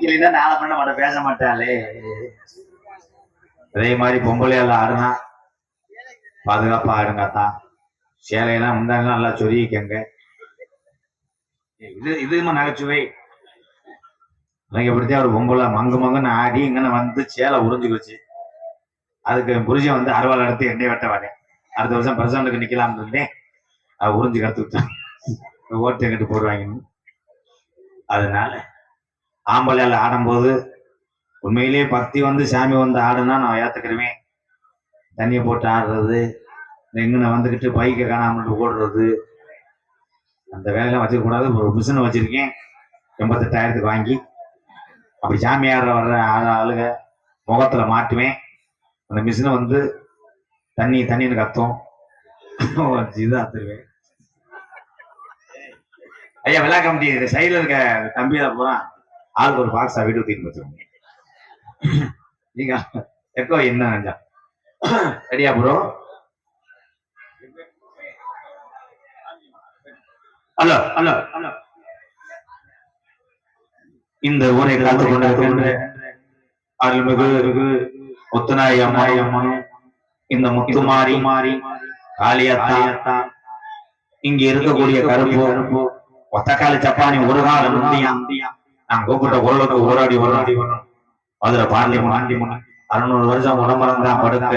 பிடிக்கலைன்னா நாளை பண்ண மாட்டேன், பேச மாட்டாளே. அதே மாதிரி பொம்பளையால ஆடுனா பாதுகாப்பா ஆடுங்கத்தான். சேலையெல்லாம் முந்தாங்க நல்லா சொருகிக்கங்க. இதுமா நகைச்சுவை. அப்படித்தான் ஒரு பொம்பளை மங்கு மங்குன்னு ஆடி இங்கன்னு வந்து சேலை உறிஞ்சுக்குச்சு. அதுக்கு புருஷன் வந்து அறுவாள் எடுத்து எண்ணெய் வெட்ட வரேன். அடுத்த வருஷம் பிரசண்டுக்கு நிக்கலாம்னு இருந்தேன். அது உறிஞ்சு கற்றுக்கிட்டான். ஓட்டு எங்கிட்டு போடுவாங்கன்னு. அதனால ஆம்பளையால் ஆடும்போது உண்மையிலேயே பக்தி வந்து சாமி வந்து ஆடுனா நான் ஏத்துக்கிருவேன். தண்ணியை போட்டு ஆடுறது, எங்கன்னு வந்துக்கிட்டு பைக்கை காணாமட்டு ஓடுறது, அந்த வேலையெல்லாம் வச்சுக்க கூடாது. ஒரு மிஷின் வச்சிருக்கேன் 88,000 வாங்கி. அப்படி சாமி ஆடுற வர்ற ஆளுக முகத்துல மாட்டுவேன். அந்த மிஷினை வந்து தண்ணின்னு கத்தும். இதுதான் தருவேன். ஐயா விழா கமிட்டி சைடுல இருக்க தம்பியில போறான் ஆளுக்கு ஒரு பாக்ஸா வீடு ஊத்தின்னு வச்சிருக்கோங்க. நீங்க எக்கோ என்ன நினைச்சா ரெடியா ப்ரோ? Hello hello hello. இந்த ஊரை காத்து கொண்டிருக்கின்ற அருள்மிகு முத்துநாயகி அம்மானும் இந்த முத்துமாரி காளியத்தா, இங்க இருக்கக்கூடிய கருப்பு ஒத்தக்காலி சப்பானி ஒரு கால நந்தியான் நான் கூப்பிட்ட குரலுக்கு ஓராடி வரணும். அதுல பாண்டி 600 வருஷம் உடம்புறந்தான் படுக்க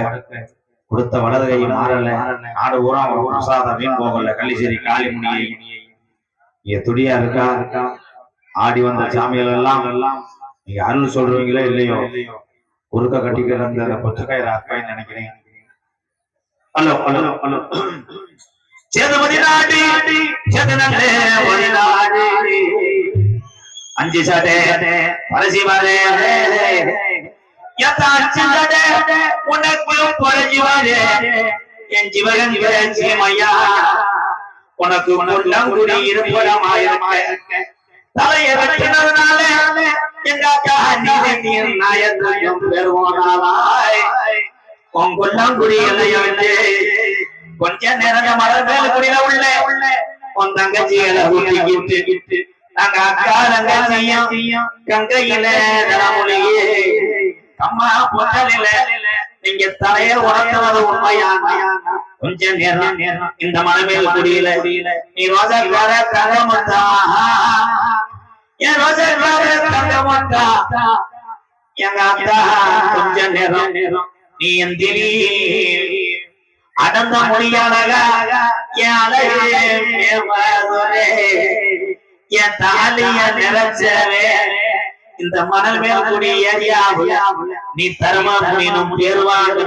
கொடுத்த வலது கை மாறல. நாடு ஊரா பிரசாதம் மீன் போகல. கள்ளிச்சேரி காளிமுனியை இங்க துடியா இருக்கா. ஆடி வந்த சாமிகள் எல்லாம் நீங்க அருள் சொல்றீங்களோ இல்லையோ குறுக்க கட்டிக்கிற அந்த கொச்சக்காய் ராக்காயின்னு நினைக்கிறேன். Hello hello hello. சேதுபதி நாடி சேதனே ஒரு நாடி 5 சடே பரசி வரே யதா 5 சடே உனக்கு பரசி வரே என் ஜீவன் ஜீமையா உனக்கு முள்ளங்குடி இருப்படமாயிருக்க தலையை வெட்டினதுனால எங்க அக்கா நீர் நாயத்தையும் பெறுவோனாய் பொங்குள்ளங்குடி இல்லையே கொஞ்ச நேரம் மலர் மேல் குடியில உள்ள உன் தங்கச்சிகளை ஊட்டிக்கிட்டு நாங்க அக்கா தங்கச்சியும் கங்கையில நலமொழியே அம்மா பொட்டலில நீங்க தலைய உடனது உண்மையான கொஞ்ச நேரம் இந்த மலைமேல் குடியில நீ ரோஜாக்கார தங்கமத்தா என் ரோஜாக்கார தங்கமத்தா எங்க அக்கா கொஞ்ச நேரம் நீ எந்திரி அடந்த மொழியாளகா என் அழகே என் தாலிய நிறைச்சவே இந்த மணல் மேல் குடி ஏரியாவுல நீ தர்ம மீனும் தேர்வாங்கு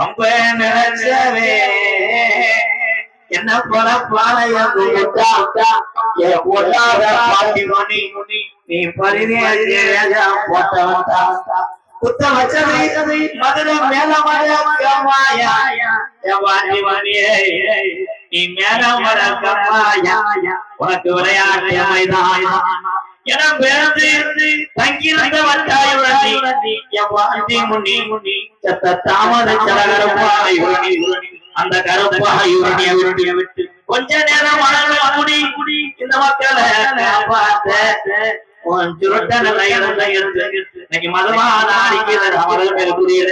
ரொம்ப நிறைச்சவே என்ன போல பாளையம் பாட்டி மணி நீ பரிதி போட்ட குத்த வச்சதை மதுரை மேல மழக்கம்மாயா நீ மேல மழக்கம்மாயா உனக்கு விளையாட்டு மைதான என பேருந்து தங்கியிருந்த வட்டாயுரணி என் முன்னி சத்த தாமத கருப்பாய் அந்த கருப்பாயுரணிய விட்டு கொஞ்ச நேரம் மழை குடி இந்த மக்களை பார்த்த இன்னைக்கு மதமான அடிக்கிறது அவர்கள் மேல் குடியில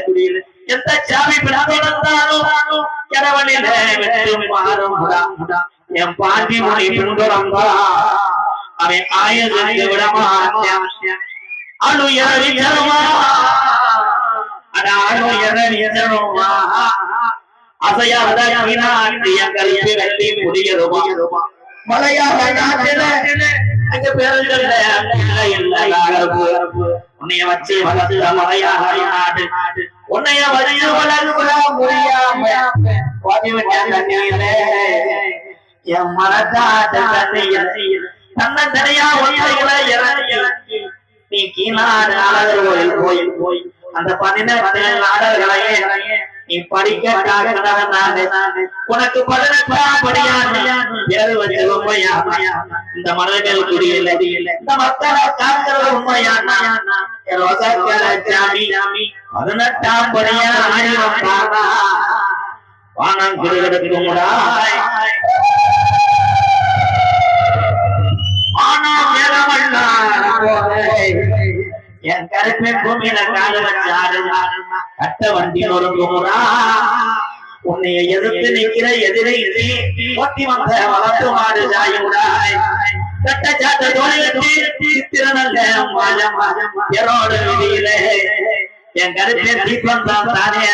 எந்த சாமி பிறந்தாலும் கிழவனில வெற்றும் மாறும் என் பாண்டி மொழி பின்தொடர்ந்தா அவன் ஆயுதத்தை விடமாட்டான் அணு எறி தருமா அணு எறி தருமா அசையாத மீனாட்டிய கல்வி வெள்ளி முடியருமா மலையாக நாட்டில அங்க பேருங்கள்ல உன்னைய வச்சு வளர்த்த மலையாக நாடு உன்னைய வச்சு வளர்க்க முடியாம தண்ணீரே என் மனத்தாட்ட தண்ணீர் தன்னந்தனையா ஒன்றைகளை இறங்கி நீ கீழாடு நாடகர் கோயில் அந்த 12 நாடகர்களையே நீ படிக்க உனக்கு 18ஆம் படியான பேரு வச்சு இந்த மலர்கள் குடியில இந்த மக்களை காக்கிறது உண்மையான சாமி 18ஆம் படியான வானம் குருகெடுக்கும் ஆனா மேலமல்ல என் கருப்பை பூமியில கால வச்சாரு கட்ட வண்டி ஒரு குமுறா உன்னைய எதிர்த்து நிக்கிற எதிரை ஓட்டி வந்த வளர்த்து மாடு ஜாயுடாய் கட்ட சாட்ட தோழி திறனல்ல மாஜம் எரோடு விதியிலே என் கருப்பை தீபம் தான் தானே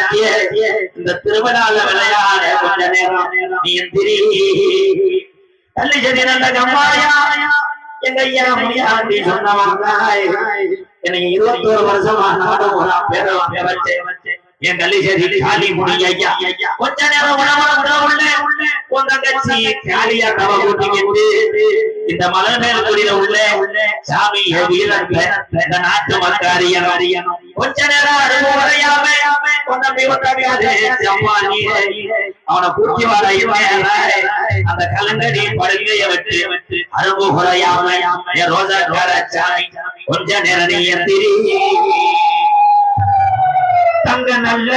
இந்த திருவிழால விளையாட கொஞ்ச நேரம் நீ திரி தள்ளி செடி நல்ல கம்மாயா எங்க ஐயா முடியாண்டி சொன்னவாங்க எனக்கு 21 வருஷமா நானும் ஒரு பேரை வச்சேன் என் கல்லிசேரி காலி முடி ஐயா கொஞ்ச நேரம் உள்ள உன் தங்கச்சி காலியா தவ கூட்டிக்கிட்டு இந்த மலை மேல் குடியில உள்ள சாமி வீரத்தை இந்த நாட்டு மக்காரியம் கொஞ்ச நேரம் அருகு வரையாம அவனை பூச்சி வர அந்த கலங்கடி படுக்கைய விட்டு அருகு குறையாம ரோஜா சாமி கொஞ்ச நேரம் நீ எந்திரி தங்க நல்ல